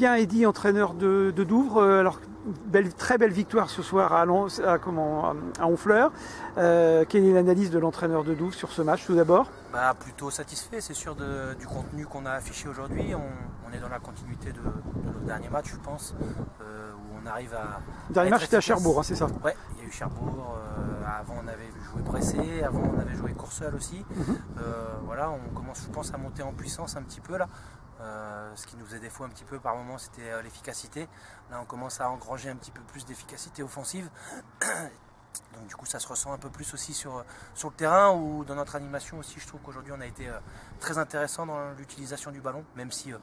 Fabien Eddy, entraîneur de Douvres. Alors, très belle victoire ce soir à Honfleur. Quelle est l'analyse de l'entraîneur de Douvres sur ce match tout d'abord? Plutôt satisfait, c'est sûr, du contenu qu'on a affiché aujourd'hui. On est dans la continuité de notre dernier match, je pense, où on arrive à. Le dernier match, c'était à Cherbourg, hein, c'est ça? Ouais, il y a eu Cherbourg. Avant, on avait joué pressé. Avant, on avait joué courseul aussi. Voilà, on commence, je pense, à monter en puissance un petit peu là. Ce qui nous faisait défaut un petit peu par moment, c'était l'efficacité. Là, on commence à engranger un petit peu plus d'efficacité offensive. Donc du coup ça se ressent un peu plus aussi sur le terrain, ou dans notre animation aussi. Je trouve qu'aujourd'hui on a été très intéressant dans l'utilisation du ballon, même si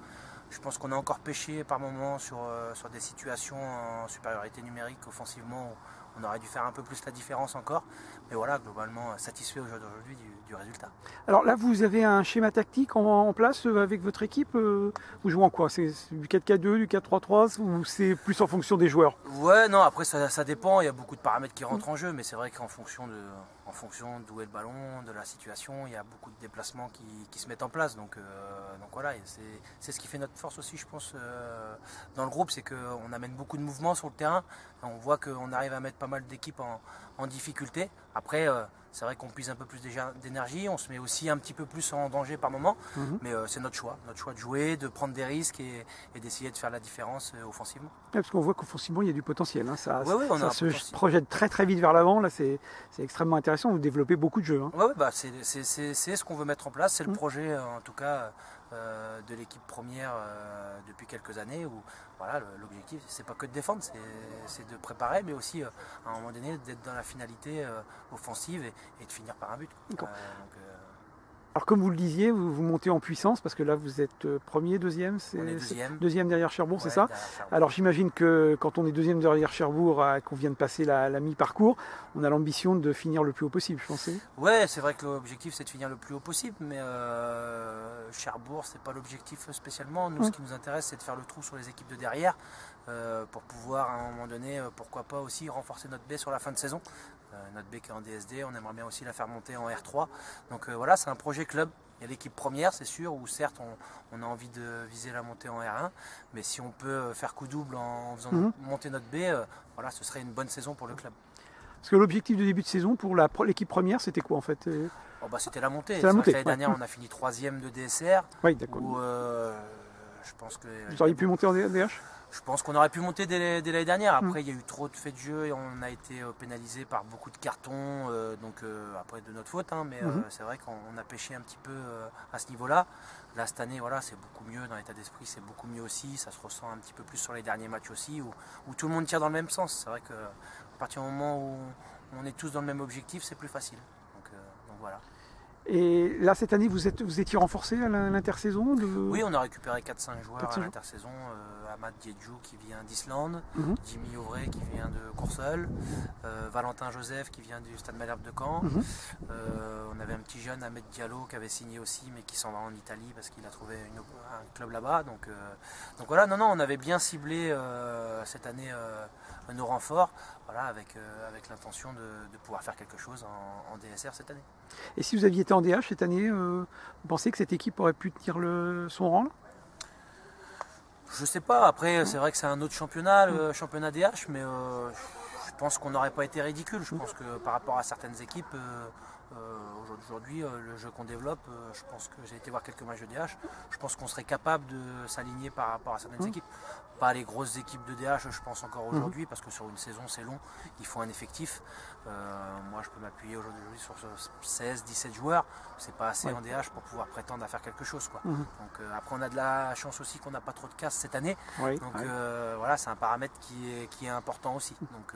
je pense qu'on a encore pêché par moments sur des situations en supériorité numérique offensivement, où on aurait dû faire un peu plus la différence encore. Mais voilà, globalement satisfait aujourd'hui du résultat. Alors là, vous avez un schéma tactique en place avec votre équipe. Vous jouez en quoi? C'est du 4-4-2, du 4-3-3, ou c'est plus en fonction des joueurs? Ouais, non, après ça dépend. Il y a beaucoup de paramètres qui rentrent en jeu, mais c'est vrai qu'en fonction d'où est le ballon, de la situation, il y a beaucoup de déplacements qui se mettent en place. Donc voilà, c'est ce qui fait notre force aussi, je pense, dans le groupe, c'est qu'on amène beaucoup de mouvements sur le terrain. On voit qu'on arrive à mettre pas mal d'équipes en difficulté. Après, c'est vrai qu'on puise un peu plus d'énergie, on se met aussi un petit peu plus en danger par moment, mais c'est notre choix de jouer, de prendre des risques et d'essayer de faire la différence offensivement. Ouais, parce qu'on voit qu'offensivement, il y a du potentiel. Hein. Ça se projette très très vite vers l'avant. Là, c'est extrêmement intéressant. Vous développez beaucoup de jeux. Hein. Ouais, c'est ce qu'on veut mettre en place. C'est le projet, en tout cas, de l'équipe première depuis quelques années, où voilà, l'objectif, c'est pas que de défendre, c'est de préparer, mais aussi à un moment donné d'être dans la finalité offensive et de finir par un but. Alors comme vous le disiez, vous montez en puissance, parce que là vous êtes premier, deuxième, deuxième derrière Cherbourg, ouais, c'est ça? Alors j'imagine que quand on est deuxième derrière Cherbourg, qu'on vient de passer la mi-parcours, on a l'ambition de finir le plus haut possible, je pensais. Ouais, c'est vrai que l'objectif c'est de finir le plus haut possible, mais Cherbourg, c'est pas l'objectif spécialement. Nous, ce qui nous intéresse, c'est de faire le trou sur les équipes de derrière, pour pouvoir à un moment donné, pourquoi pas aussi renforcer notre baie sur la fin de saison. Notre baie qui est en DSD, on aimerait bien aussi la faire monter en R3. Donc voilà, c'est un projet club. Il y a l'équipe première, c'est sûr, où certes on a envie de viser la montée en R1, mais si on peut faire coup double en faisant monter notre baie, voilà, ce serait une bonne saison pour le club. Parce que l'objectif de début de saison pour l'équipe première, c'était quoi en fait? C'était la montée. L'année dernière, on a fini 3e de DSR. Oui, d'accord. Je pense que vous auriez pu monter en DH? Je pense qu'on aurait pu monter dès l'année dernière. Après, il y a eu trop de faits de jeu et on a été pénalisé par beaucoup de cartons. Après, de notre faute, hein, mais c'est vrai qu'on a pêché un petit peu à ce niveau-là. Là, cette année, voilà, c'est beaucoup mieux dans l'état d'esprit, c'est beaucoup mieux aussi. Ça se ressent un petit peu plus sur les derniers matchs aussi, où tout le monde tire dans le même sens. C'est vrai qu'à partir du moment où on est tous dans le même objectif, c'est plus facile. Donc voilà. Et là, cette année, vous étiez renforcé à l'intersaison Oui, on a récupéré 4-5 joueurs à l'intersaison. Ahmad Diedjou qui vient d'Islande, Jimmy Auvray qui vient de Courseul, Valentin Joseph qui vient du Stade Malherbe de Caen. On avait un petit jeune, Ahmed Diallo, qui avait signé aussi, mais qui s'en va en Italie parce qu'il a trouvé un club là-bas. Donc voilà, non, on avait bien ciblé cette année nos renforts, voilà, avec l'intention de pouvoir faire quelque chose en DSR cette année. Et si vous aviez été en DH cette année, vous pensez que cette équipe aurait pu tenir son rang là? Je sais pas, après c'est vrai que c'est un autre championnat, le championnat DH, mais je pense qu'on n'aurait pas été ridicule. Je pense que par rapport à certaines équipes, aujourd'hui, le jeu qu'on développe, je pense que j'ai été voir quelques matchs de DH, je pense qu'on serait capable de s'aligner par rapport à certaines équipes. Pas les grosses équipes de DH, je pense encore aujourd'hui, parce que sur une saison c'est long, il faut un effectif. Moi je peux m'appuyer aujourd'hui sur 16-17 joueurs, c'est pas assez en DH pour pouvoir prétendre à faire quelque chose, quoi. Donc après on a de la chance aussi qu'on n'a pas trop de casse cette année, donc voilà, c'est un paramètre qui est important aussi. Donc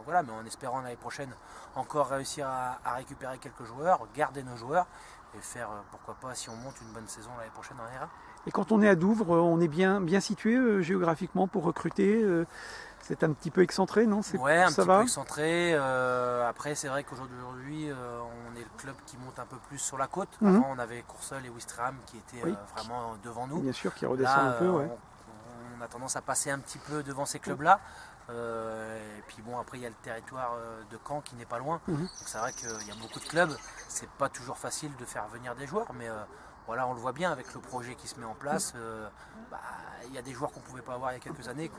voilà, mais en espérant l'année prochaine encore réussir à récupérer quelques joueurs, garder nos joueurs et faire, pourquoi pas, si on monte une bonne saison l'année prochaine en R1. Et quand on est à Douvres, on est bien situé géographiquement pour recruter. C'est un petit peu excentré, non? Ouais, un petit peu excentré. Après, c'est vrai qu'aujourd'hui, on est le club qui monte un peu plus sur la côte. Avant, on avait Courseul et Ouistreham qui étaient vraiment devant nous. Bien sûr, qui redescendent un peu. On a tendance à passer un petit peu devant ces clubs-là. Et puis bon, après il y a le territoire de Caen qui n'est pas loin. Donc c'est vrai qu'il y a beaucoup de clubs. C'est pas toujours facile de faire venir des joueurs, mais voilà, on le voit bien avec le projet qui se met en place. Il y a des joueurs qu'on ne pouvait pas avoir il y a quelques années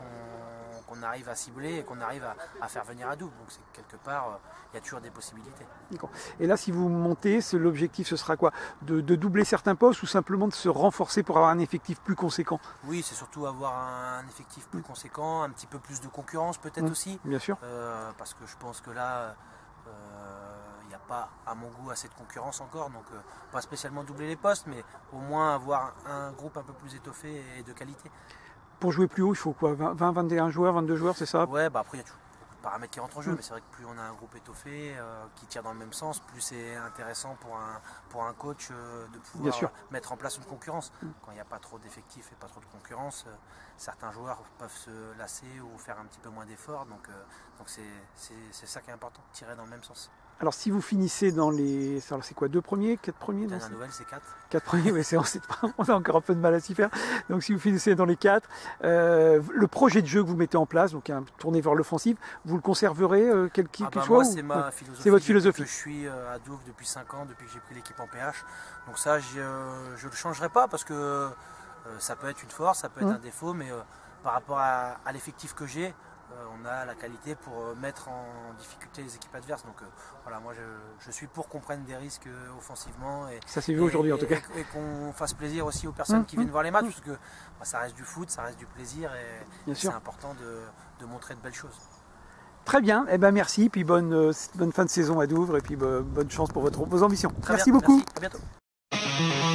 qu'on arrive à cibler et qu'on arrive à faire venir à Douvres. Donc quelque part, il y a toujours des possibilités. Et là, si vous montez, l'objectif ce sera quoi, de doubler certains postes ou simplement de se renforcer pour avoir un effectif plus conséquent? Oui, c'est surtout avoir un effectif plus conséquent, un petit peu plus de concurrence peut-être aussi. Bien sûr. Parce que je pense que là, il n'y a pas, à mon goût, assez de concurrence encore. Donc pas spécialement doubler les postes, mais au moins avoir un groupe un peu plus étoffé et de qualité. Pour jouer plus haut, il faut quoi, 20, 21 joueurs, 22 joueurs, c'est ça? Ouais, après il y a toujours beaucoup de paramètres qui rentrent en jeu, mais c'est vrai que plus on a un groupe étoffé, qui tire dans le même sens, plus c'est intéressant pour un coach de pouvoir mettre en place une concurrence. Quand il n'y a pas trop d'effectifs et pas trop de concurrence, certains joueurs peuvent se lasser ou faire un petit peu moins d'efforts, donc c'est ça qui est important, tirer dans le même sens. Alors si vous finissez dans les... C'est quoi, 2 premiers, 4 premiers? La nouvelle, c'est 4. 4 premiers, oui, on a encore un peu de mal à s'y faire. Donc si vous finissez dans les 4, le projet de jeu que vous mettez en place, donc tourné vers l'offensive, vous le conserverez quel qu'il soit? Moi, c'est ma philosophie. C'est votre philosophie. Je suis à Douvres depuis 5 ans, depuis que j'ai pris l'équipe en PH. Donc ça, je ne le changerai pas parce que ça peut être une force, ça peut être un défaut, mais par rapport à l'effectif que j'ai, on a la qualité pour mettre en difficulté les équipes adverses. Donc voilà, moi je suis pour qu'on prenne des risques offensivement. Ça s'est vu aujourd'hui en tout cas. Et qu'on fasse plaisir aussi aux personnes qui viennent voir les matchs, parce que ça reste du foot, ça reste du plaisir et c'est important de montrer de belles choses. Très bien, eh ben merci, puis bonne fin de saison à Douvres et puis bonne chance pour vos ambitions. Merci beaucoup. Merci, à bientôt.